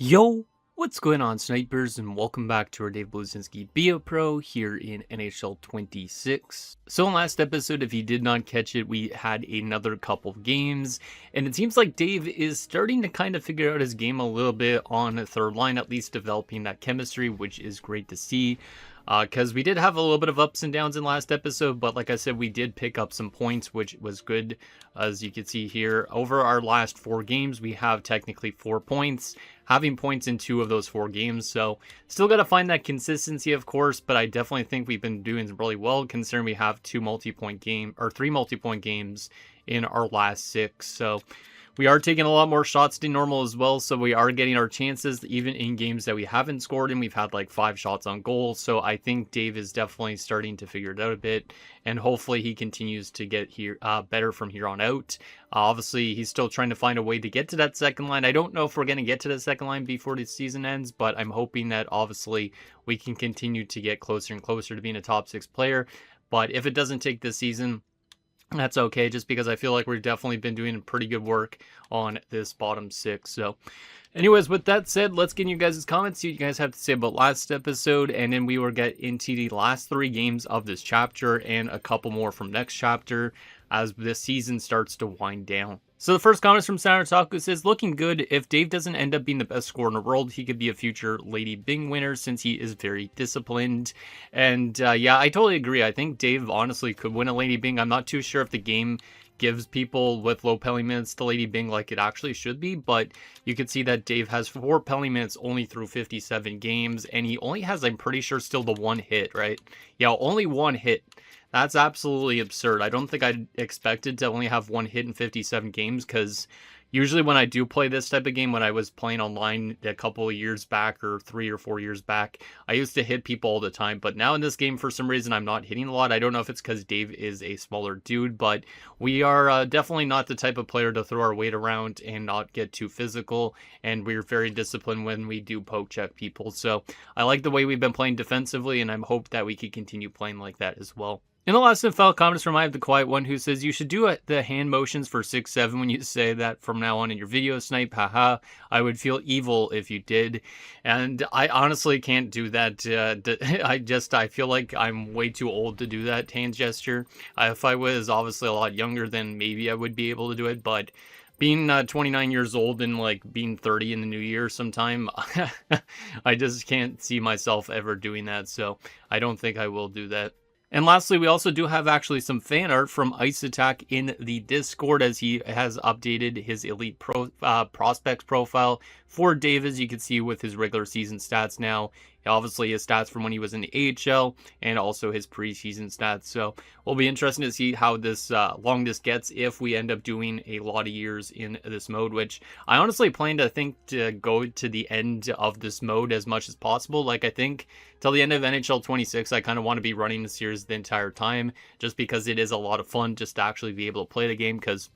Yo, what's going on, snipers, and welcome back to our Dave Bluezynski Bio Pro here in NHL 26. So in last episode, if you did not catch it, we had another couple of games, and it seems like Dave is starting to kind of figure out his game a little bit on the third line, at least developing that chemistry, which is great to see. Because we did have a little bit of ups and downs in last episode, but like I said, we did pick up some points, which was good. As you can see here, over our last 4 games, we have technically 4 points, having points in 2 of those 4 games. So still got to find that consistency, of course, but I definitely think we've been doing really well considering we have 3 multi-point games in our last 6. So we are taking a lot more shots than normal as well, so we are getting our chances even in games that we haven't scored in. We've had like 5 shots on goal, so I think Dave is definitely starting to figure it out a bit, and hopefully he continues to get here better from here on out. Obviously, he's still trying to find a way to get to that second line. I don't know if we're going to get to the second line before the season ends, but I'm hoping that obviously we can continue to get closer and closer to being a top 6 player. But if it doesn't take this season, that's okay, just because I feel like we've definitely been doing pretty good work on this bottom 6. So anyways, with that said, let's get in you guys' comments, see what you guys have to say about last episode, and then we will get into the last 3 games of this chapter and a couple more from next chapter as this season starts to wind down. So the first comment is from Sour Taco, says, looking good. If Dave doesn't end up being the best scorer in the world, he could be a future Lady Byng winner since he is very disciplined. And yeah, I totally agree. I think Dave honestly could win a Lady Byng. I'm not too sure if the game gives people with low penalty minutes to Lady Byng like it actually should be, but you can see that Dave has 4 penalty minutes only through 57 games, and he only has, I'm pretty sure, still the 1 hit, right? Yeah, only 1 hit. That's absolutely absurd. I don't think I expected to only have 1 hit in 57 games, because usually when I do play this type of game, when I was playing online a couple of years back or 3 or 4 years back, I used to hit people all the time. But now in this game, for some reason, I'm not hitting a lot. I don't know if it's because Dave is a smaller dude, but we are definitely not the type of player to throw our weight around and not get too physical. And we're very disciplined when we do poke check people. So I like the way we've been playing defensively, and I'm hope that we can continue playing like that as well. In the last NFL comment is from I Have the Quiet One, who says, you should do the hand motions for 6-7 when you say that from now on in your video, Snipe. Haha. I would feel evil if you did. And I honestly can't do that. I feel like I'm way too old to do that hand gesture. If I was obviously a lot younger, then maybe I would be able to do it. But being 29 years old and like being 30 in the new year sometime, I just can't see myself ever doing that. So I don't think I will do that. And lastly, we also do have actually some fan art from Ice Attack in the Discord, as he has updated his Elite Prospects profile for Dave, as you can see with his regular season stats now. Obviously, his stats from when he was in the AHL and also his preseason stats. So it'll be interesting to see how this long this gets if we end up doing a lot of years in this mode, which I honestly plan to go to the end of this mode as much as possible. Like, I think till the end of NHL 26, I kind of want to be running the series the entire time, just because it is a lot of fun just to actually be able to play the game, because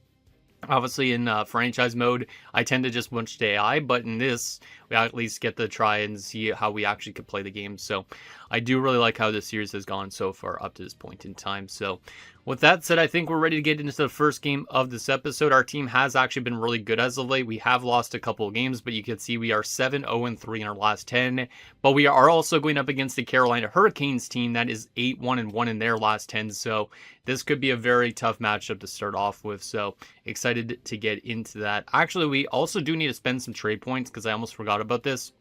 obviously in franchise mode, I tend to just watch the AI, but in this, we at least get to try and see how we actually could play the game. So I do really like how this series has gone so far up to this point in time. So with that said, I think we're ready to get into the first game of this episode. Our team has actually been really good as of late. We have lost a couple of games, but you can see we are 7-0-3 in our last 10. But we are also going up against the Carolina Hurricanes team that is 8-1-1 in their last 10. So this could be a very tough matchup to start off with. So excited to get into that. Actually, we also do need to spend some trade points, because I almost forgot about this.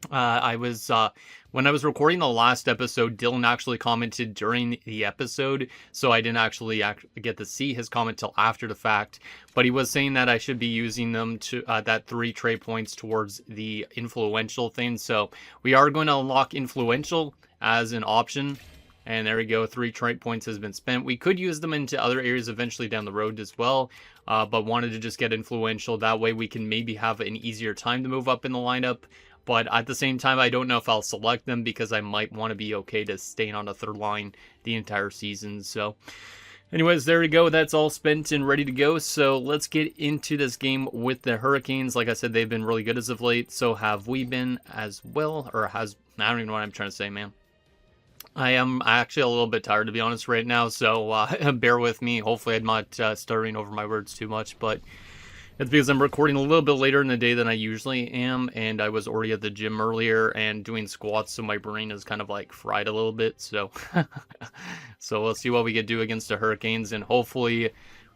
When I was recording the last episode, Dylan actually commented during the episode, so I didn't actually get to see his comment till after the fact, but he was saying that I should be using them to that 3 trade points towards the influential thing. So we are going to unlock influential as an option, and there we go. 3 trade points has been spent. We could use them into other areas eventually down the road as well, but wanted to just get influential. That way we can maybe have an easier time to move up in the lineup. But at the same time, I don't know if I'll select them, because I might want to be okay to staying on the third line the entire season. So anyways, there we go. That's all spent and ready to go. So let's get into this game with the Hurricanes. Like I said, they've been really good as of late. So have we been as well, or I don't even know what I'm trying to say, man. I am actually a little bit tired, to be honest, right now. So bear with me. Hopefully I'm not stuttering over my words too much. But It's because I'm recording a little bit later in the day than I usually am, and I was already at the gym earlier and doing squats, so my brain is kind of like fried a little bit. So, so we'll see what we could do against the Hurricanes, and hopefully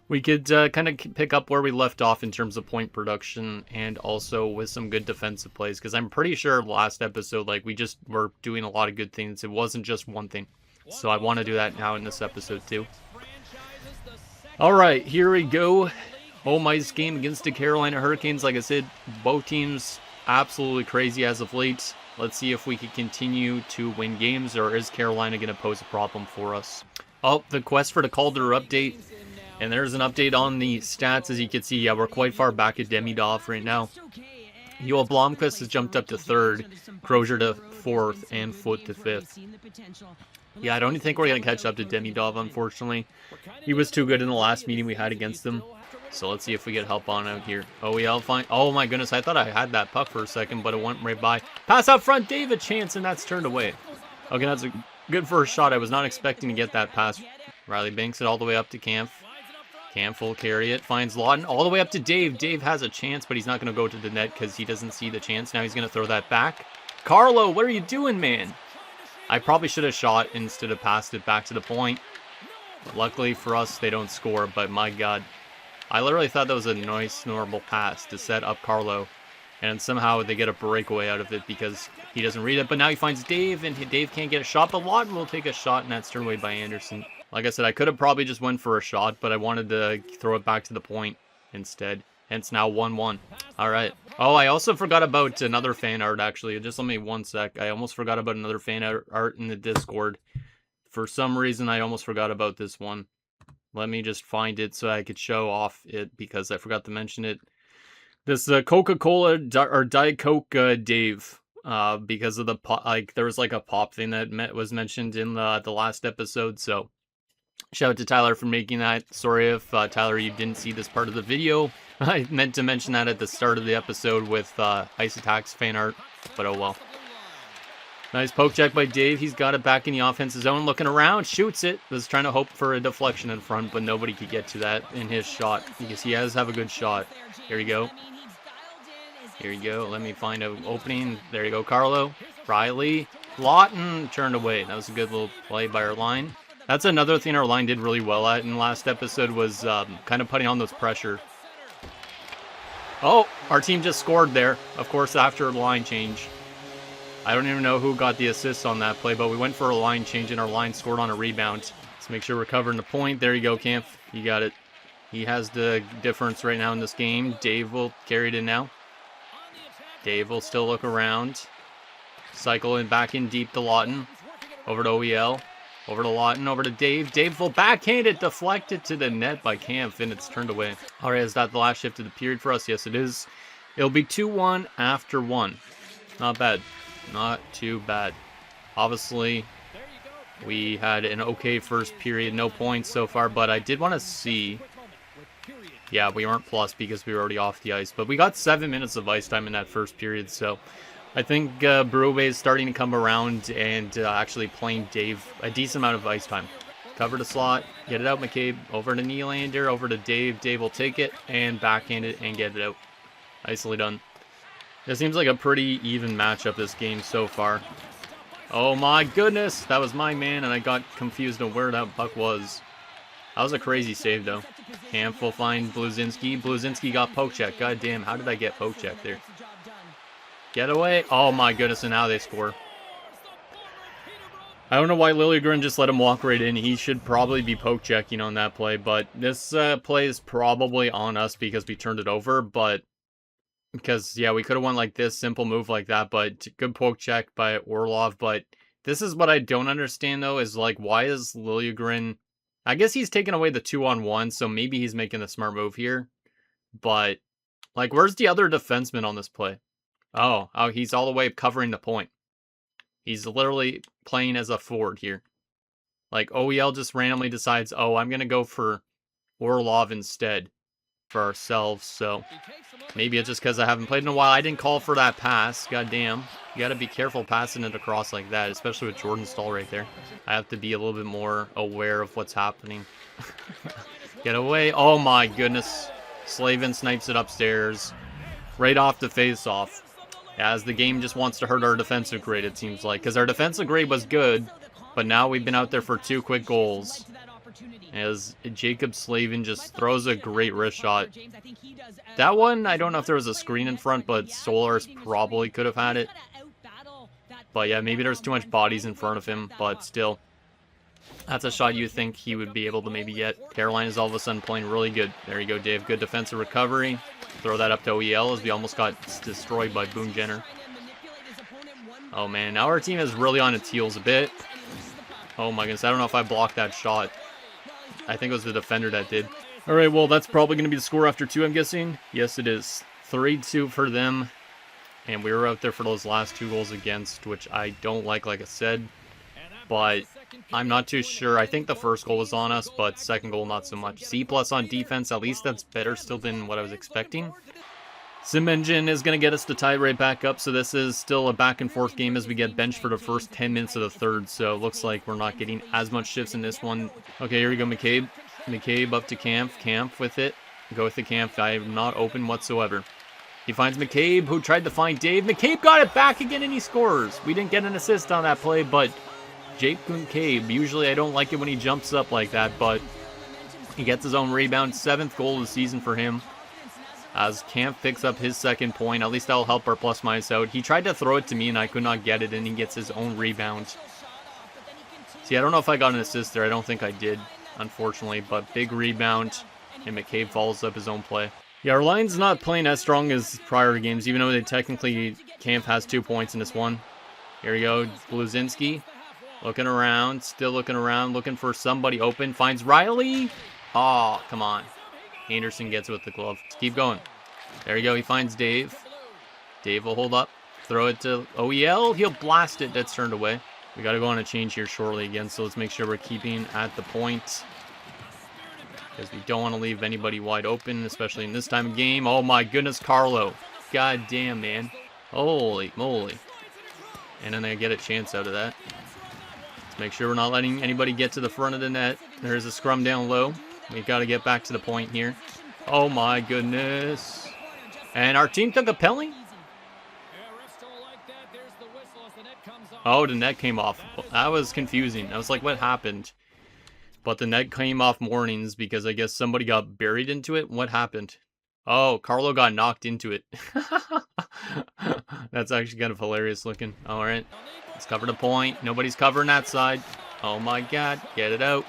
we could kind of pick up where we left off in terms of point production and also with some good defensive plays, because I'm pretty sure last episode, like, we just were doing a lot of good things. It wasn't just one thing. So I want to do that now in this episode too. All right, here we go. Home ice game against the Carolina Hurricanes. Like I said, both teams absolutely crazy as of late. Let's see if we can continue to win games, or is Carolina going to pose a problem for us? Oh, the quest for the Calder update. And there's an update on the stats. As you can see, yeah, we're quite far back at Demidov right now. Yoel Blomqvist has jumped up to 3rd, Crozier to 4th, and Foot to 5th. Yeah, I don't even think we're going to catch up to Demidov, unfortunately. He was too good in the last meeting we had against him. So let's see if we get help on out here. OEL, fine. Oh my goodness, I thought I had that puck for a second, but it went right by. Pass out front, David chance, and that's turned away. Okay, that's a good first shot. I was not expecting to get that pass. Riley banks it all the way up to Kampf. Kampf will carry it, finds Lawton all the way up to Dave. Dave has a chance, but he's not going to go to the net because he doesn't see the chance. Now he's going to throw that back. Carlo, what are you doing, man? I probably should have shot instead of passed it back to the point. Luckily for us, they don't score, but my God. I literally thought that was a nice, normal pass to set up Carlo, and somehow they get a breakaway out of it because he doesn't read it. But now he finds Dave, and Dave can't get a shot, but Lawton will take a shot, and that's turned away by Anderson. Like I said, I could have probably just went for a shot, but I wanted to throw it back to the point instead. Hence now 1-1. All right. Oh, I also forgot about another fan art, actually. Just let me 1 sec. I almost forgot about another fan art in the Discord. For some reason, I almost forgot about this one. Let me just find it so I could show off it because I forgot to mention it. This Coca-Cola or Diet Coke Dave. Because of the pop, like there was like a pop thing that was mentioned in the last episode. So shout out to Tyler for making that. Sorry if Tyler, you didn't see this part of the video. I meant to mention that at the start of the episode with Ice Attacks fan art, but oh well. Nice poke check by Dave. He's got it back in the offensive zone, looking around, shoots it. Was trying to hope for a deflection in front, but nobody could get to that in his shot because he has have a good shot. Here we go. Here you go. Let me find an opening. There you go, Carlo. Riley. Lawton turned away. That was a good little play by our line. That's another thing our line did really well at in the last episode was kind of putting on those pressure. Oh, our team just scored there. Of course, after the line change. I don't even know who got the assist on that play, but we went for a line change and our line scored on a rebound. Let's make sure we're covering the point. There you go, Kampf. You got it. He has the difference right now in this game. Dave will carry it in now. Dave will still look around. Cycle and back in deep to Lawton. Over to OEL. Over to Lawton. Over to Dave. Dave will backhand it. Deflected to the net by Kampf, and it's turned away. All right, is that the last shift of the period for us? Yes, it is. It'll be 2-1 after 1. Not bad. Not too bad. Obviously, we had an okay first period. No points so far, but I did want to see... Yeah, we weren't plus because we were already off the ice. But we got 7 minutes of ice time in that first period. So I think Brube is starting to come around and actually playing Dave a decent amount of ice time. Cover the slot. Get it out, McCabe. Over to Nylander. Over to Dave. Dave will take it and backhand it and get it out. Nicely done. It seems like a pretty even matchup this game so far. Oh my goodness. That was my man and I got confused on where that puck was. That was a crazy save, though. Kampf will find Bluezynski. Bluezynski got poke check. God damn, how did I get poke check there? Get away. Oh my goodness, and now they score. I don't know why Liljegren just let him walk right in. He should probably be poke checking on that play, but this play is probably on us because we turned it over, but... Because, yeah, we could have won like this, simple move like that, but good poke check by Orlov, but this is what I don't understand, though, is like, why is Liljegren... I guess he's taking away the 2-on-1, so maybe he's making the smart move here. But, like, where's the other defenseman on this play? Oh, he's all the way covering the point. He's literally playing as a forward here. Like, OEL just randomly decides, oh, I'm going to go for Orlov instead for ourselves. So, maybe it's just because I haven't played in a while. I didn't call for that pass. God damn. You got to be careful passing it across like that, especially with Jordan Stahl right there. I have to be a little bit more aware of what's happening. Get away. Oh my goodness. Slavin snipes it upstairs. Right off the face-off. As the game just wants to hurt our defensive grade, it seems like. Because our defensive grade was good, but now we've been out there for 2 quick goals. As Jacob Slavin just throws a great wrist shot. That one, I don't know if there was a screen in front, but Solars probably could have had it. But yeah, maybe there's too much bodies in front of him, but still. That's a shot you think he would be able to maybe get. Carolina's all of a sudden playing really good. There you go, Dave. Good defensive recovery. Throw that up to OEL as we almost got destroyed by Boone Jenner. Oh man, now our team is really on its heels a bit. Oh my goodness, I don't know if I blocked that shot. I think it was the defender that did. Alright, well that's probably going to be the score after 2, I'm guessing. Yes, it is. 3-2 for them. And we were out there for those last 2 goals against, which I don't like I said. But I'm not too sure. I think the first goal was on us, but second goal not so much. C+ on defense, at least that's better still than what I was expecting. Sim Engine is going to get us to tie right back up, so this is still a back and forth game as we get benched for the first 10 minutes of the third, so it looks like we're not getting as much shifts in this one. Okay, here we go, McCabe. McCabe up to Camp. Camp with it. Go with the Camp. I am not open whatsoever. He finds McCabe, who tried to find Dave. McCabe got it back again, and he scores. We didn't get an assist on that play, but Jake McCabe, usually I don't like it when he jumps up like that, but he gets his own rebound. 7th goal of the season for him. As Camp picks up his 2nd point, at least that'll help our plus-minus out. He tried to throw it to me, and I could not get it, and he gets his own rebound. See, I don't know if I got an assist there. I don't think I did, unfortunately, but big rebound, and McCabe follows up his own play. Yeah, our line's not playing as strong as prior games, even though they technically, Camp has 2 points in this one. Here we go, Bluezynski. Looking around, still looking around, looking for somebody open. Finds Riley. Oh, come on. Anderson gets it with the glove. Let's keep going. There you go. He finds Dave. Dave will hold up. Throw it to OEL. He'll blast it. That's turned away. We got to go on a change here shortly again, so let's make sure we're keeping at the point. Because we don't want to leave anybody wide open, especially in this time of game. Oh my goodness, Carlo. God damn, man. Holy moly. And then I get a chance out of that. Let's make sure we're not letting anybody get to the front of the net. There's a scrum down low. We got to get back to the point here. Oh my goodness. And our team took a penalty? Oh, the net came off. That was confusing. I was like, what happened? But the net came off Mornings because I guess somebody got buried into it. What happened? Oh, Carlo got knocked into it. That's actually kind of hilarious looking. All right. Let's cover the point. Nobody's covering that side. Oh my god. Get it out.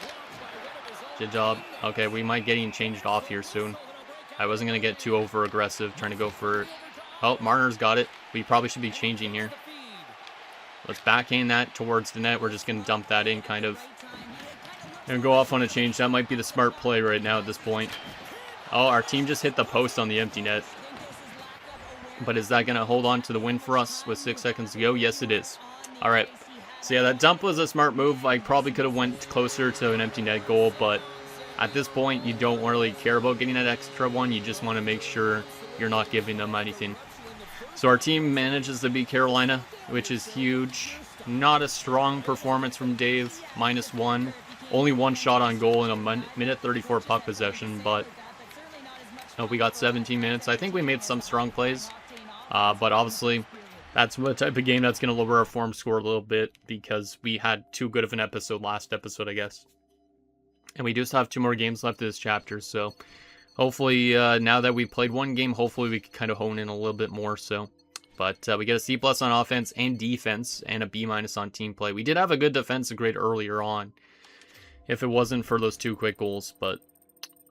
Good job. Okay, we might get changed off here soon. I wasn't going to get too over-aggressive trying to go for... Oh, Marner's got it. We probably should be changing here. Let's backhand that towards the net. We're just going to dump that in, kind of. And go off on a change. That might be the smart play right now at this point. Oh, our team just hit the post on the empty net. But is that going to hold on to the win for us with 6 seconds to go? Yes, it is. All right. So yeah, that dump was a smart move. I probably could have went closer to an empty net goal, but at this point, you don't really care about getting that extra one. You just want to make sure you're not giving them anything. So our team manages to beat Carolina, which is huge. Not a strong performance from Dave, -1. Only 1 shot on goal in a minute 34 puck possession, but we got 17 minutes. I think we made some strong plays, but obviously that's the type of game that's going to lower our form score a little bit because we had too good of an episode last episode, I guess. And we just have 2 more games left of this chapter, so hopefully now that we've played 1 game, hopefully we can kind of hone in a little bit more. So, but we get a C+ on offense and defense and a B- on team play. We did have a good defensive grade earlier on if it wasn't for those 2 quick goals, but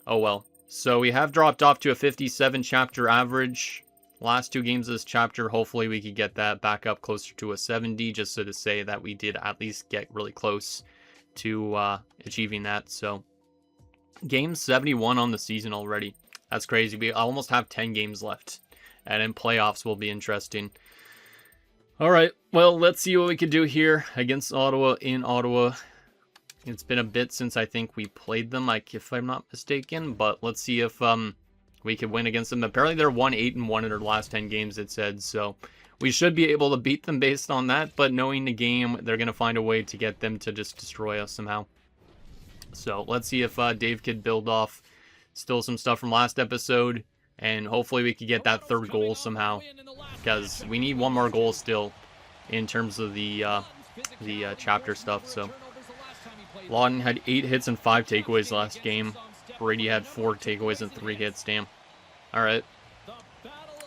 oh well. So we have dropped off to a 57 chapter average. Last 2 games of this chapter, hopefully we could get that back up closer to a 70, just so to say that we did at least get really close to achieving that. So game 71 on the season already. That's crazy. We almost have 10 games left, and then playoffs will be interesting. All right, well, let's see what we can do here against Ottawa in Ottawa. It's been a bit since I think we played them, like, if I'm not mistaken, but let's see if we could win against them. Apparently they're 1-8-1 in their last 10 games, it said, so we should be able to beat them based on that, but knowing the game, they're going to find a way to get them to just destroy us somehow. So let's see if Dave could build off Still some stuff from last episode, and hopefully we could get that third goal somehow, because we need one more goal still in terms of the chapter stuff. So Lawton had 8 hits and 5 takeaways last game. Brady had 4 takeaways and 3 hits. Damn. All right.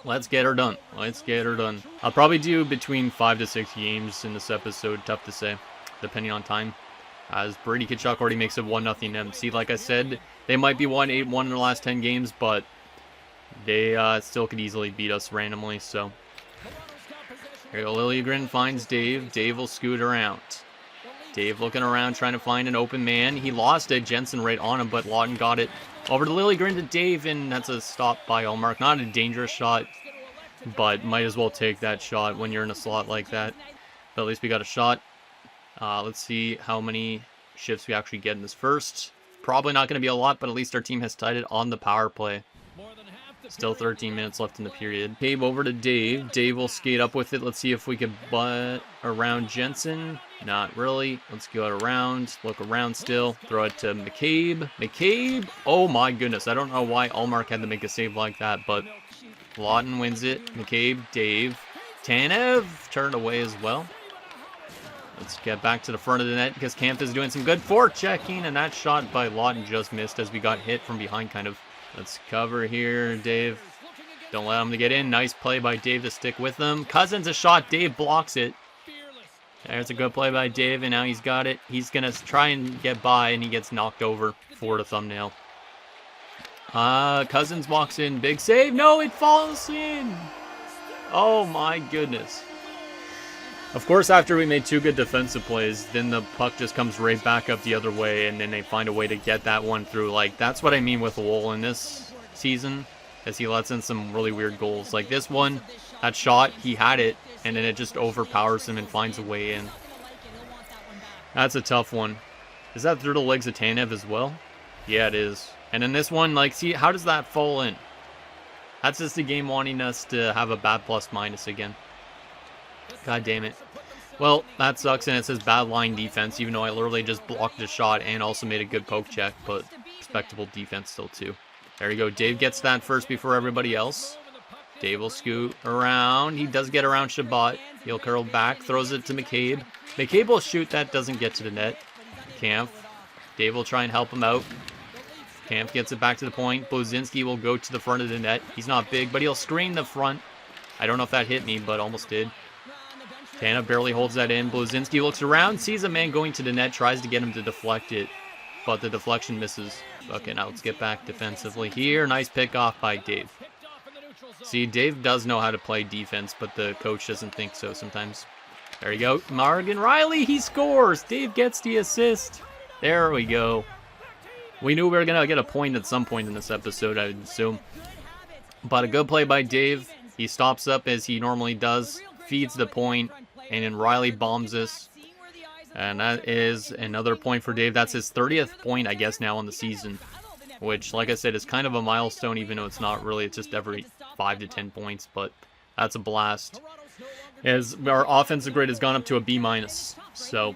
Let's get her done. Let's get her done. I'll probably do between 5 to 6 games in this episode. Tough to say, depending on time. As Brady Tkachuk already makes it 1-0 MC. Like I said, they might be 1-8-1 in their last 10 games, but they still could easily beat us randomly. So here we go. Liljegren finds Dave. Dave will scoot around. Dave looking around, trying to find an open man. He lost it. Jensen right on him, but Lawton got it over to Liljegren to Dave, and that's a stop by Ullmark. Not a dangerous shot, but might as well take that shot when you're in a slot like that. But at least we got a shot. Let's see how many shifts we actually get in this first. Probably not going to be a lot, but at least our team has tied it on the power play. Still 13 minutes left in the period. Cave over to Dave. Dave will skate up with it. Let's see if we can butt around Jensen. Not really. Let's go around. Look around still. Throw it to McCabe. McCabe. Oh my goodness. I don't know why Ullmark had to make a save like that, but Lawton wins it. McCabe. Dave. Tanev turned away as well. Let's get back to the front of the net because Camp is doing some good forechecking, and that shot by Lawton just missed as we got hit from behind kind of. Let's cover here, Dave. Don't let him to get in. Nice play by Dave to stick with them. Cousins a shot. Dave blocks it. There's a good play by Dave, and now he's got it. He's going to try and get by, and he gets knocked over for the thumbnail. Cousins walks in. Big save. No, it falls in. Oh, my goodness. Of course, after we made 2 good defensive plays, then the puck just comes right back up the other way, and then they find a way to get that one through. Like, that's what I mean with Lowell in this season, as he lets in some really weird goals. Like this one, that shot, he had it, and then it just overpowers him and finds a way in. That's a tough one. Is that through the legs of Tanev as well? Yeah, it is. And in this one, like, see, how does that fall in? That's just the game wanting us to have a bad plus-minus again. God damn it. Well, that sucks, and it says bad line defense, even though I literally just blocked a shot and also made a good poke check, but respectable defense still, too. There you go. Dave gets that first before everybody else. Dave will scoot around. He does get around Shabbat. He'll curl back, throws it to McCabe. McCabe will shoot. That doesn't get to the net. Camp. Dave will try and help him out. Camp gets it back to the point. Bluezynski will go to the front of the net. He's not big, but he'll screen the front. I don't know if that hit me, but almost did. Tanev barely holds that in. Bluezynski looks around, sees a man going to the net, tries to get him to deflect it, but the deflection misses. Okay, now let's get back defensively here. Nice pick off by Dave. See, Dave does know how to play defense, but the coach doesn't think so sometimes. There you go. Morgan Riley, he scores. Dave gets the assist. There we go. We knew we were going to get a point at some point in this episode, I would assume. But a good play by Dave. He stops up as he normally does, feeds the point, and then Riley bombs us. And that is another point for Dave. That's his 30th point, I guess, now on the season. Which, like I said, is kind of a milestone, even though it's not really. It's just every 5 to 10 points, but that's a blast. As our offensive grade has gone up to a B-. So,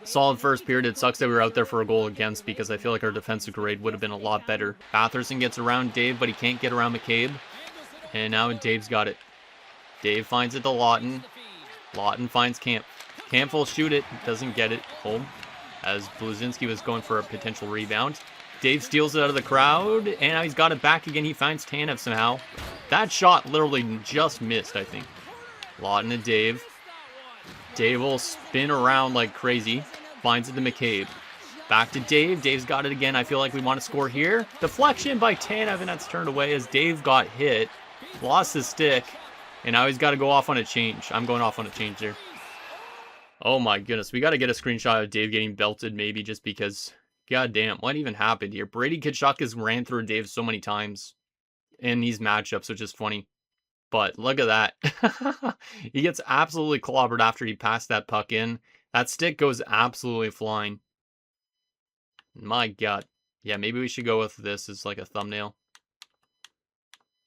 solid first period. It sucks that we were out there for a goal against because I feel like our defensive grade would have been a lot better. Batherson gets around Dave, but he can't get around McCabe. And now Dave's got it. Dave finds it to Lawton. Lawton finds Camp. Camp will shoot it. Doesn't get it home. As Bluezynski was going for a potential rebound. Dave steals it out of the crowd. And now he's got it back again. He finds Tanev somehow. That shot literally just missed, I think. Lawton to Dave. Dave will spin around like crazy. Finds it to McCabe. Back to Dave. Dave's got it again. I feel like we want to score here. Deflection by Tanev, and that's turned away as Dave got hit. Lost his stick. And now he's got to go off on a change. I'm going off on a change there. Oh my goodness. We got to get a screenshot of Dave getting belted maybe just because. God damn. What even happened here? Brady Tkachuk has ran through Dave so many times in these matchups, which is funny. But look at that. He gets absolutely clobbered after he passed that puck in. That stick goes absolutely flying. My God. Yeah, maybe we should go with this as like a thumbnail.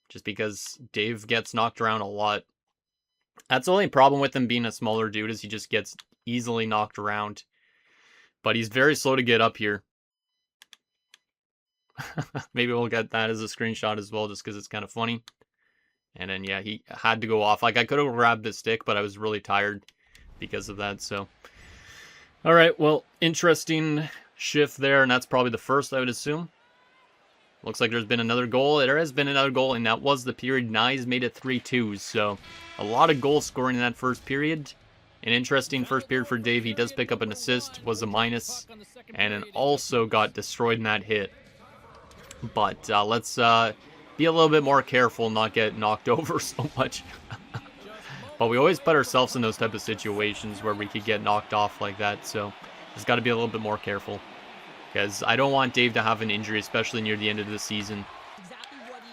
Just because Dave gets knocked around a lot. That's the only problem with him being a smaller dude is he just gets easily knocked around. But he's very slow to get up here. Maybe we'll get that as a screenshot as well, just because it's kind of funny. And then, yeah, he had to go off. Like, I could have grabbed the stick, but I was really tired because of that, so. All right, well, interesting shift there, and that's probably the first, I would assume. Looks like there's been another goal. There has been another goal, and that was the period. Nyes made it 3-2, so a lot of goal scoring in that first period. An interesting first period for Dave. He does pick up an assist, was a minus, and then also got destroyed in that hit. But let's be a little bit more careful, not get knocked over so much. But we always put ourselves in those type of situations where we could get knocked off like that, so just got to be a little bit more careful. Because I don't want Dave to have an injury, especially near the end of the season.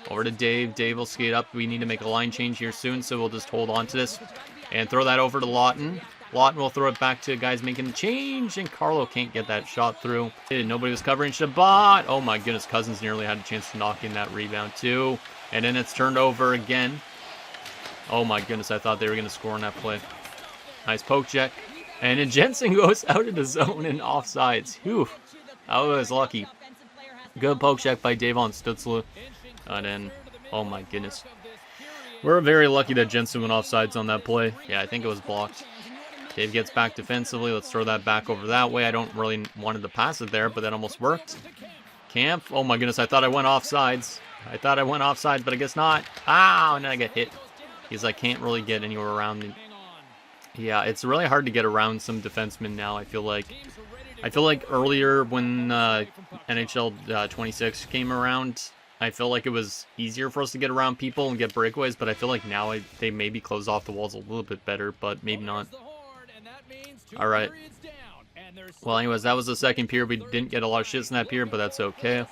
Over to Dave. Dave will skate up. We need to make a line change here soon, so we'll just hold on to this. And throw that over to Lawton. Lawton will throw it back to guys making the change, and Carlo can't get that shot through. Nobody was covering Shabbat. Oh my goodness, Cousins nearly had a chance to knock in that rebound too. And then it's turned over again. Oh my goodness, I thought they were going to score on that play. Nice poke check. And then Jensen goes out of the zone and offsides. Whew. I was lucky. Good poke check by Davon Stutzla. And then, oh my goodness. We're very lucky that Jensen went offsides on that play. Yeah, I think it was blocked. Dave gets back defensively. Let's throw that back over that way. I don't really wanted to pass it there, but that almost worked. Camp. Oh my goodness, I thought I went offsides. But I guess not. Ah, and then I get hit. Because I can't really get anywhere around it. Yeah, it's really hard to get around some defensemen now, I feel like. Earlier when NHL 26 came around, I felt like it was easier for us to get around people and get breakaways, but I feel like now they maybe close off the walls a little bit better, but maybe not. All right. Well, anyways, that was the second period. We didn't get a lot of shits in that period, but that's okay.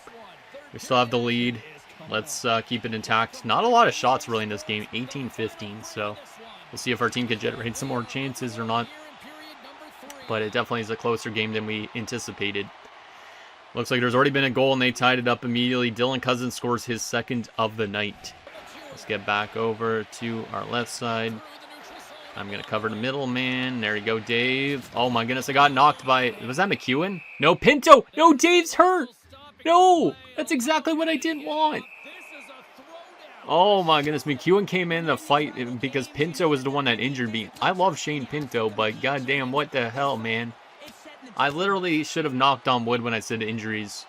We still have the lead. Let's keep it intact. Not a lot of shots really in this game, 18-15, so we'll see if our team can generate some more chances or not. But it definitely is a closer game than we anticipated. Looks like there's already been a goal, and they tied it up immediately. Dylan Cousins scores his second of the night. Let's get back over to our left side. I'm going to cover the middle, man. There you go, Dave. Oh, my goodness. I got knocked by... Was that McEwen? No, Pinto. No, Dave's hurt. No. That's exactly what I didn't want. Oh, my goodness. McEwen came in the fight because Pinto was the one that injured me. I love Shane Pinto, but goddamn, what the hell, man. I literally should have knocked on wood when I said injuries.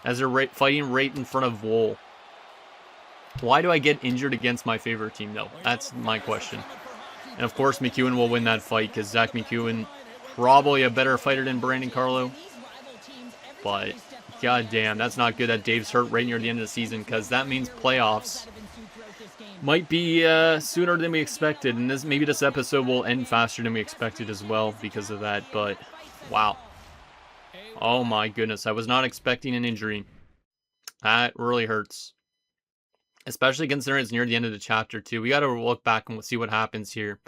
As they're fighting right in front of Wool. Why do I get injured against my favorite team, though? That's my question. And, of course, McEwen will win that fight because Zach McEwen probably a better fighter than Brandon Carlo. But, goddamn, that's not good that Dave's hurt right near the end of the season because that means playoffs might be sooner than we expected. And maybe this episode will end faster than we expected as well because of that. But, wow. Oh, my goodness. I was not expecting an injury. That really hurts. Especially considering it's near the end of the chapter, too. We got to look back and see what happens here.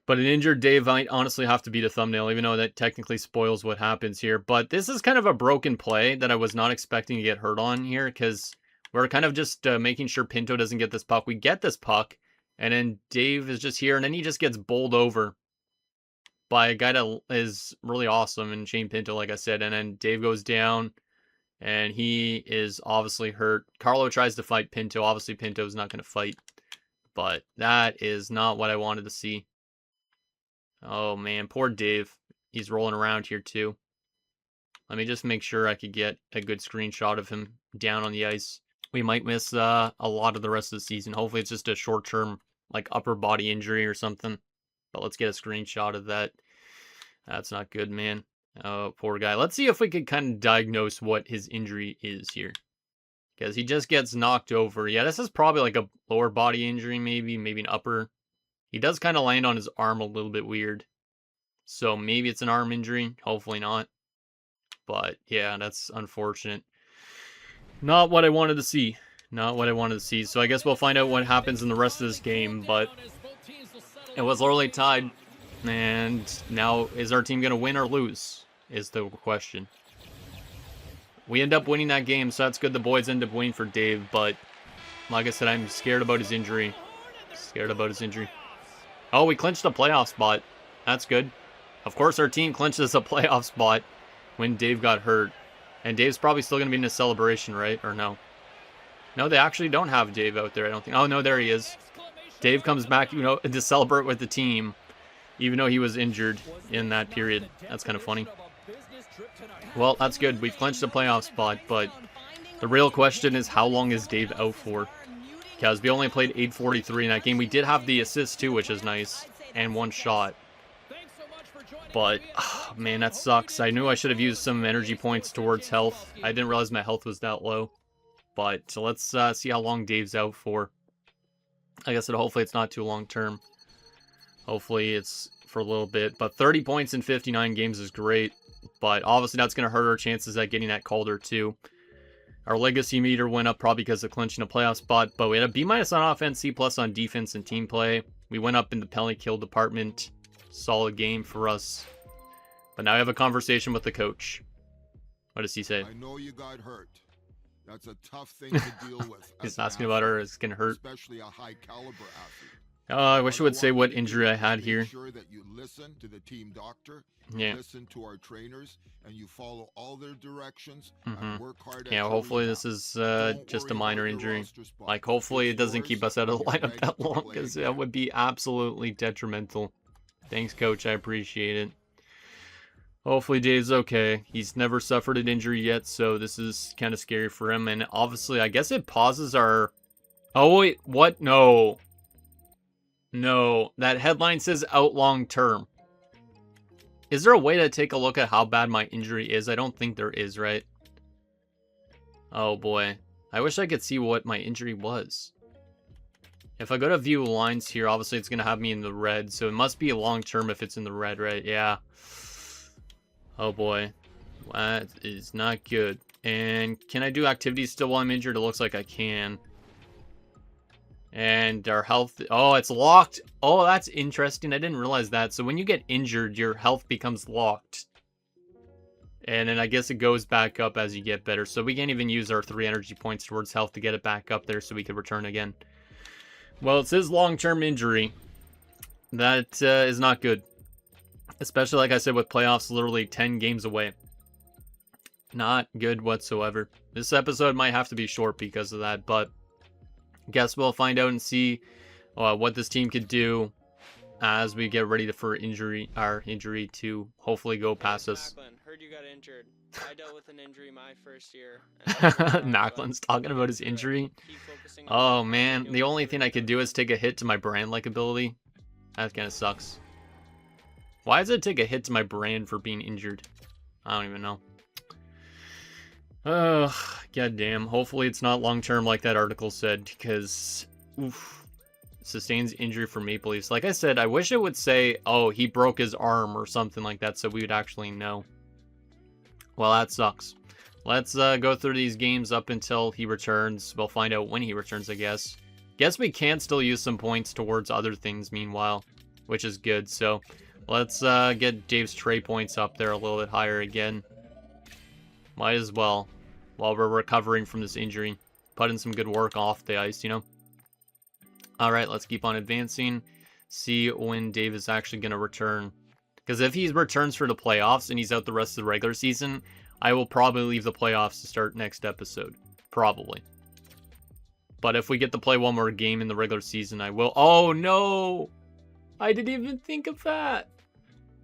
But an injured Dave might honestly have to be the thumbnail, even though that technically spoils what happens here. But this is kind of a broken play that I was not expecting to get hurt on here, because we're kind of just making sure Pinto doesn't get this puck. We get this puck, and then Dave is just here, and then he just gets bowled over by a guy that is really awesome, and Shane Pinto, like I said. And then Dave goes down. And he is obviously hurt. Carlo tries to fight Pinto. Obviously, Pinto's not going to fight. But that is not what I wanted to see. Oh, man. Poor Dave. He's rolling around here, too. Let me just make sure I could get a good screenshot of him down on the ice. We might miss a lot of the rest of the season. Hopefully, it's just a short-term, like, upper body injury or something. But let's get a screenshot of that. That's not good, man. Oh, poor guy. Let's see if we can kind of diagnose what his injury is here. Because he just gets knocked over. Yeah, this is probably like a lower body injury, maybe an upper. He does kind of land on his arm a little bit weird. So maybe it's an arm injury. Hopefully not. But yeah, that's unfortunate. Not what I wanted to see. Not what I wanted to see. So I guess we'll find out what happens in the rest of this game. But it was early tied. And now, is our team going to win or lose? Is the question. We end up winning that game, so that's good. The boys end up winning for Dave, but like I said, I'm scared about his injury. Oh, we clinched a playoff spot. That's good. Of course, our team clinches a playoff spot when Dave got hurt. And Dave's probably still going to be in a celebration, right? Or no? No, they actually don't have Dave out there, I don't think. Oh, no, there he is. Dave comes back, you know, to celebrate with the team, even though he was injured in that period. That's kind of funny. Well, that's good. We've clinched a playoff spot, but the real question is how long is Dave out for? Because we only played 8:43 in that game. We did have the assist too, which is nice, and one shot. But, oh, man, that sucks. I knew I should have used some energy points towards health. I didn't realize my health was that low. But so let's see how long Dave's out for. Like I said, hopefully it's not too long term. Hopefully it's for a little bit. But 30 points in 59 games is great. But obviously that's going to hurt our chances at getting that Calder too. Our legacy meter went up probably because of clinching a playoff spot. But we had a B- on offense, C+ on defense and team play. We went up in the penalty kill department. Solid game for us. But now I have a conversation with the coach. What does he say? I know you got hurt. That's a tough thing to deal with. He's asking about her. It's going to hurt. Especially a high caliber athlete. I wish it would say what injury I had here. Make sure that you listen to the team doctor, yeah. Listen to our trainers, and you follow all their directions and work hard. Yeah, hopefully this is just a minor injury. Like, hopefully it doesn't keep us out of the lineup that long, because that would be absolutely detrimental. Thanks, coach. I appreciate it. Hopefully Dave's okay. He's never suffered an injury yet, so this is kind of scary for him. And obviously, I guess it pauses our... Oh, wait. What? No. No. That headline says out long term. Is there a way to take a look at how bad my injury is? I don't think there is, right? Oh, boy. I wish I could see what my injury was. If I go to view lines here, obviously it's going to have me in the red, so it must be long term if it's in the red, right? Yeah. Oh boy, that is not good. And can I do activities still while I'm injured? It looks like I can. And our health, oh, it's locked. Oh, that's interesting. I didn't realize that. So when you get injured, your health becomes locked. And then I guess it goes back up as you get better. So we can't even use our 3 energy points towards health to get it back up there so we can return again. Well, it says long-term injury. That is not good. Especially, like I said, with playoffs literally 10 games away. Not good whatsoever. This episode might have to be short because of that, but guess we'll find out and see what this team could do as we get ready for our injury to hopefully go past us. Macklin, heard you got injured. I dealt with an injury my first year. Macklin's talking about his injury. Oh man, the only thing I could do is take a hit to my brand-like ability. That kind of sucks. Why does it take a hit to my brand for being injured? I don't even know. Goddamn. Hopefully it's not long-term like that article said, because, oof, sustains injury for Maple Leafs. Like I said, I wish it would say, oh, he broke his arm or something like that, so we would actually know. Well, that sucks. Let's go through these games up until he returns. We'll find out when he returns, I guess. Guess we can still use some points towards other things meanwhile, which is good, so... Let's get Dave's trade points up there a little bit higher again. Might as well. While we're recovering from this injury. Put in some good work off the ice, you know. Alright, let's keep on advancing. See when Dave is actually going to return. Because if he returns for the playoffs and he's out the rest of the regular season, I will probably leave the playoffs to start next episode. Probably. But if we get to play one more game in the regular season, I will. Oh, no! I didn't even think of that.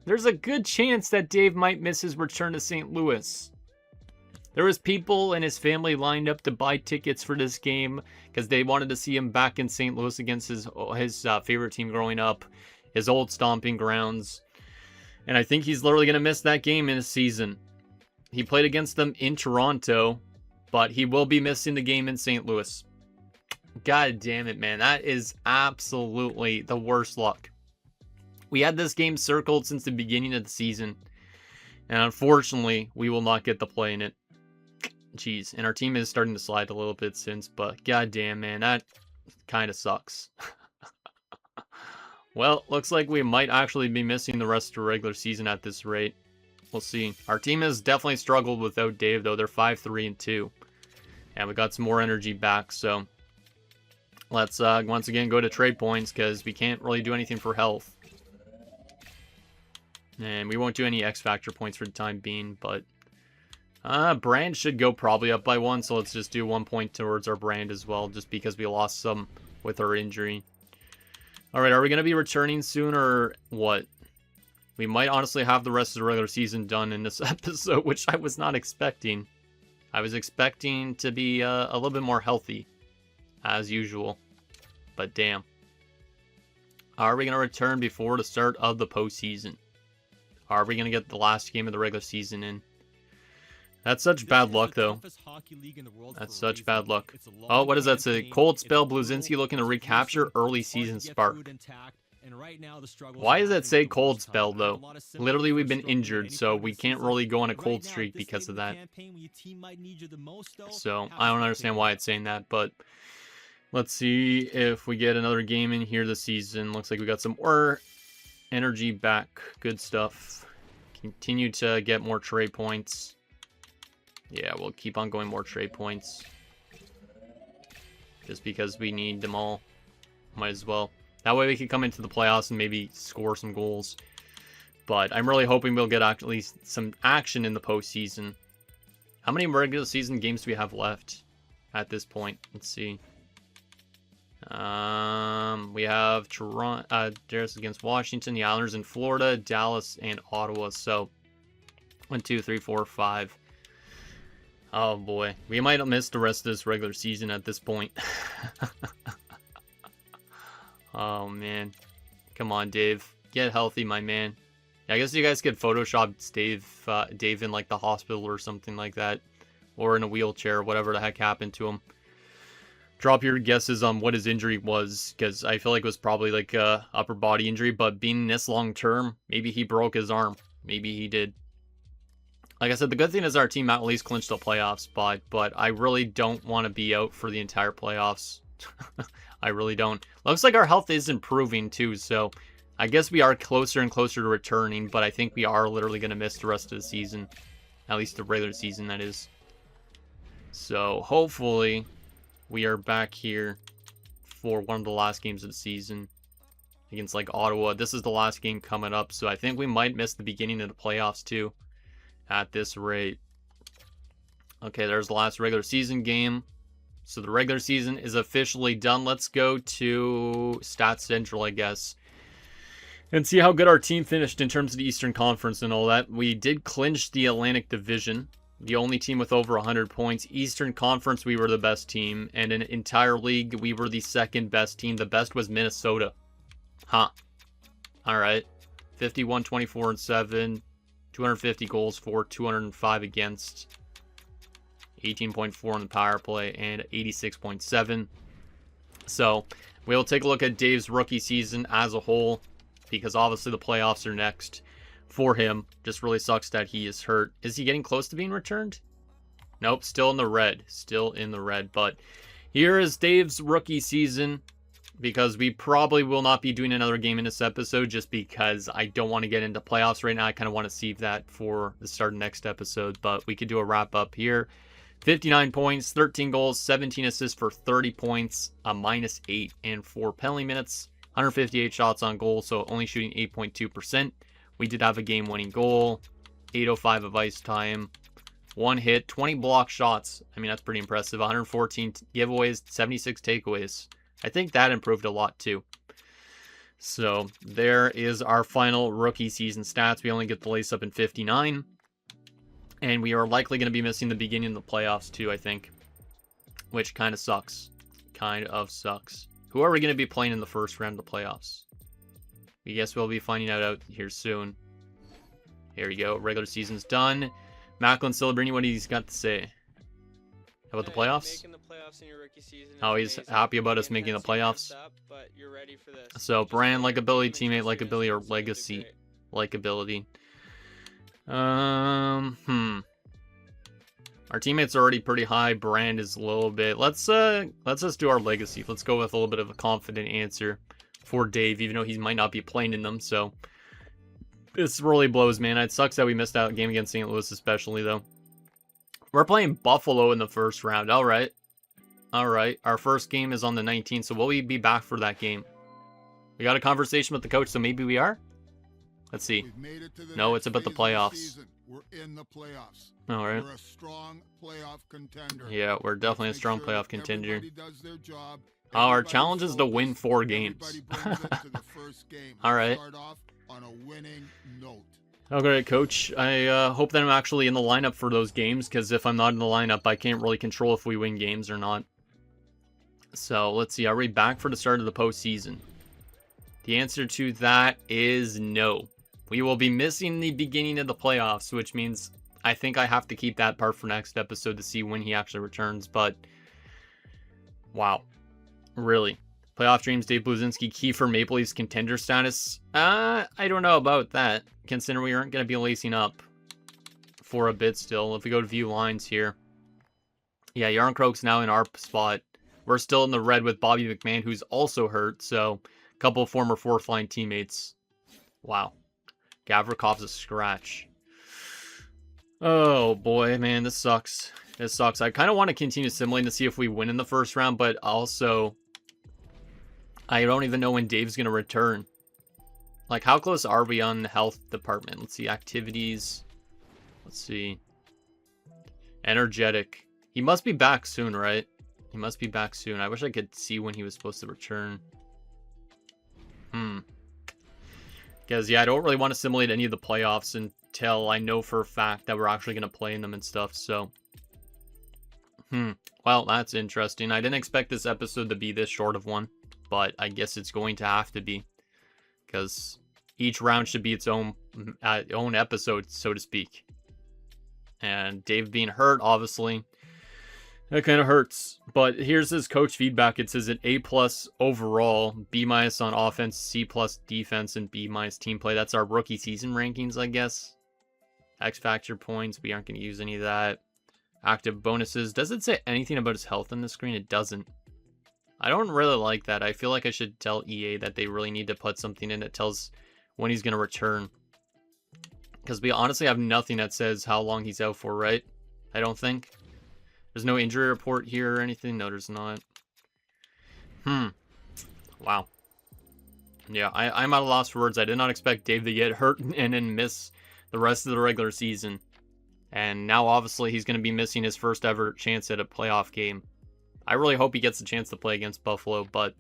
There's a good chance that Dave might miss his return to St. Louis. There was people and his family lined up to buy tickets for this game because they wanted to see him back in St. Louis against his favorite team growing up, his old stomping grounds. And I think he's literally going to miss that game in a season. He played against them in Toronto, but he will be missing the game in St. Louis. God damn it, man. That is absolutely the worst luck. We had this game circled since the beginning of the season, and unfortunately, we will not get to play in it. Jeez, and our team is starting to slide a little bit since, but goddamn, man, that kind of sucks. Well, looks like we might actually be missing the rest of the regular season at this rate. We'll see. Our team has definitely struggled without Dave, though. They're 5-3-2, and we got some more energy back, so let's once again go to trade points because we can't really do anything for health. And we won't do any X Factor points for the time being, but Brand should go probably up by 1, so let's just do 1 point towards our brand as well, just because we lost some with our injury. Alright, are we going to be returning soon or what? We might honestly have the rest of the regular season done in this episode, which I was not expecting. I was expecting to be a little bit more healthy, as usual. But damn. Are we going to return before the start of the postseason? Are we going to get the last game of the regular season in? That's such bad luck, though. That's such bad luck. Oh, what does that say? Cold spell, Bluezynski looking to recapture early season spark. Why does that say cold spell, though? Literally, we've been injured, so we can't really go on a cold streak because of that. So, I don't understand why it's saying that, but let's see if we get another game in here this season. Looks like we got some more energy back. Good stuff. Continue to get more trade points. Yeah, we'll keep on going more trade points. Just because we need them all. Might as well. That way we can come into the playoffs and maybe score some goals. But I'm really hoping we'll get at least some action in the postseason. How many regular season games do we have left at this point? Let's see. We have Toronto, Dallas against Washington, the Islanders in Florida, Dallas, and Ottawa. So 1, 2, 3, 4, 5. Oh boy, we might have missed the rest of this regular season at this point. Oh man, come on, Dave, get healthy, my man. Yeah, I guess you guys could Photoshop Dave in like the hospital or something like that, or in a wheelchair, whatever the heck happened to him. Drop your guesses on what his injury was, because I feel like it was probably like a upper body injury, but being this long term, maybe he broke his arm. Maybe he did. Like I said, the good thing is our team at least clinched the playoff spot, but I really don't want to be out for the entire playoffs. I really don't. Looks like our health is improving too, so I guess we are closer and closer to returning, but I think we are literally going to miss the rest of the season. At least the regular season, that is. So hopefully we are back here for one of the last games of the season against like Ottawa. This is the last game coming up, so I think we might miss the beginning of the playoffs too. At this rate. Okay, there's the last regular season game. So the regular season is officially done. Let's go to Stats Central, I guess, and see how good our team finished in terms of the Eastern Conference and all that. We did clinch the Atlantic Division, the only team with over 100 points. Eastern Conference, we were the best team, and in entire league, we were the second best team. The best was Minnesota. Huh. All right. 51, 24, and 7. 250 goals for, 205 against, 18.4 on the power play, and 86.7. So we'll take a look at Dave's rookie season as a whole, because obviously the playoffs are next for him. Just really sucks that he is hurt. Is he getting close to being returned? Nope, still in the red. Still in the red. But here is Dave's rookie season, because we probably will not be doing another game in this episode just because I don't want to get into playoffs right now. I kind of want to save that for the start of next episode, but we could do a wrap up here. 59 points, 13 goals, 17 assists for 30 points, a -8 and 4 penalty minutes, 158 shots on goal, so only shooting 8.2%. We did have a game-winning goal, 8:05 of ice time, 1 hit, 20 block shots. I mean, that's pretty impressive. 114 giveaways, 76 takeaways. I think that improved a lot too. So there is our final rookie season stats. We only get the lace up in 59. And we are likely going to be missing the beginning of the playoffs too, I think. Which kind of sucks. Kind of sucks. Who are we going to be playing in the first round of the playoffs? I guess we'll be finding out here soon. Here we go. Regular season's done. Macklin Celebrini, what he's got to say? How about the playoffs? Making the playoffs in your rookie season is Oh, he's amazing. happy about us The making the intensity playoffs. ramped up, but you're ready for this. So Just brand, like likability, the team teammate, intensity likability, or is absolutely legacy. great. Likability. Our teammates are already pretty high. Brand is a little bit. Let's just do our legacy. Let's go with a little bit of a confident answer for Dave, even though he might not be playing in them. So this really blows, man. It sucks that we missed out game against St. Louis, especially though. We're playing Buffalo in the first round. All right. Our first game is on the 19th, so will we be back for that game? We got a conversation with the coach, so maybe we are. Let's see. No, it's about the playoffs. we're in the playoffs. All right. We're a strong playoff contender. Yeah, we're definitely a Let's make strong sure playoff that contender. everybody does their job. Our Everybody's challenge is to win focused. 4 games. Everybody brings it to the first game. All Let's right. start off on a winning note. Okay, Coach. I hope that I'm actually in the lineup for those games, because if I'm not in the lineup, I can't really control if we win games or not. So let's see. Are we back for the start of the postseason? The answer to that is no. We will be missing the beginning of the playoffs, which means I think I have to keep that part for next episode to see when he actually returns. But wow, really? Playoff dreams, Dave Bluezynski, key for Maple Leafs contender status? I don't know about that, considering we aren't going to be lacing up for a bit still. If we go to view lines here. Yeah, Yarncroke's now in our spot. We're still in the red with Bobby McMahon, who's also hurt. So, a couple of former fourth-line teammates. Wow. Gavrikov's a scratch. Oh, boy, man, this sucks. This sucks. I kind of want to continue simulating to see if we win in the first round, but also, I don't even know when Dave's going to return. Like, how close are we on the health department? Let's see, activities. Let's see. Energetic. He must be back soon, right? He must be back soon. I wish I could see when he was supposed to return. Because, yeah, I don't really want to simulate any of the playoffs until I know for a fact that we're actually going to play in them and stuff, so. Well, that's interesting. I didn't expect this episode to be this short of one, but I guess it's going to have to be. Because each round should be its own episode, so to speak. And Dave being hurt, obviously, that kind of hurts. But here's his coach feedback. It says an A+ overall, B- on offense, C+ defense, and B- team play. That's our rookie season rankings, I guess. X Factor points. We aren't going to use any of that. Active bonuses. Does it say anything about his health on the screen? It doesn't. I don't really like that. I feel like I should tell EA that they really need to put something in that tells when he's going to return. Because we honestly have nothing that says how long he's out for, right? I don't think. There's no injury report here or anything. No, there's not. Wow. Yeah, I'm at a loss for words. I did not expect Dave to get hurt and then miss the rest of the regular season. And now, obviously, he's going to be missing his first ever chance at a playoff game. I really hope he gets a chance to play against Buffalo, but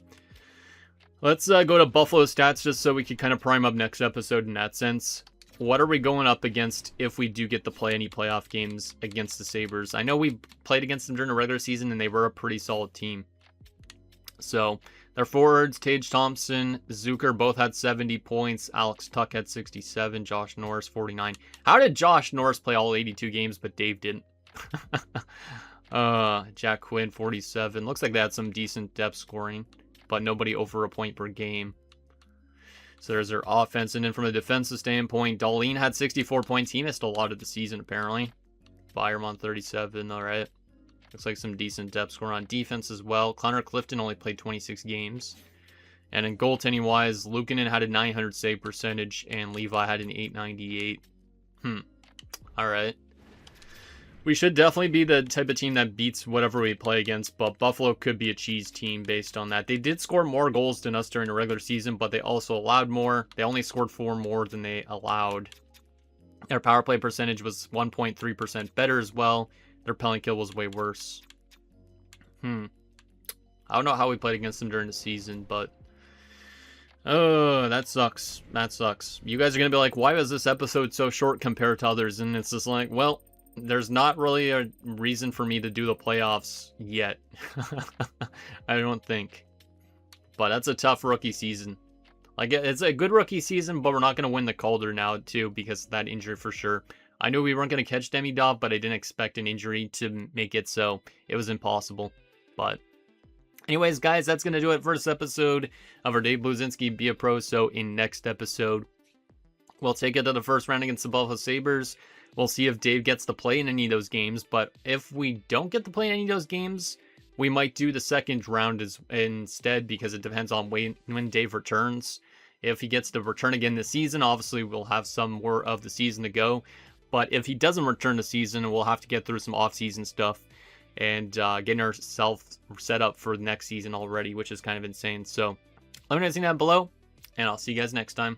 let's go to Buffalo stats just so we can kind of prime up next episode in that sense. What are we going up against if we do get to play any playoff games against the Sabres? I know we played against them during the regular season, and they were a pretty solid team. So, their forwards, Tage Thompson, Zucker, both had 70 points. Alex Tuck had 67. Josh Norris, 49. How did Josh Norris play all 82 games, but Dave didn't? Jack Quinn, 47. Looks like they had some decent depth scoring, but nobody over a point per game. So there's their offense. And then from a defensive standpoint, Darlene had 64 points. He missed a lot of the season, apparently. Bayerman, 37. All right. Looks like some decent depth score on defense as well. Connor Clifton only played 26 games. And in goaltending-wise, Luukkonen had a 900 save percentage, and Levi had an 898. All right. We should definitely be the type of team that beats whatever we play against, but Buffalo could be a cheese team based on that. They did score more goals than us during the regular season, but they also allowed more. They only scored 4 more than they allowed. Their power play percentage was 1.3% better as well. Their penalty kill was way worse. I don't know how we played against them during the season, but oh, that sucks. That sucks. You guys are going to be like, why was this episode so short compared to others? And it's just like, well, there's not really a reason for me to do the playoffs yet. I don't think. But that's a tough rookie season. Like, it's a good rookie season, but we're not going to win the Calder now, too, because of that injury for sure. I knew we weren't going to catch Demidov, but I didn't expect an injury to make it so. It was impossible. But anyways, guys, that's going to do it for this episode of our Dave Bluezynski Be a Pro. So in next episode, we'll take it to the first round against the Buffalo Sabres. We'll see if Dave gets to play in any of those games. But if we don't get to play in any of those games, we might do the second round instead, because it depends on when Dave returns. If he gets to return again this season, obviously we'll have some more of the season to go. But if he doesn't return the season, we'll have to get through some off-season stuff and getting ourselves set up for the next season already, which is kind of insane. So let me know down below, and I'll see you guys next time.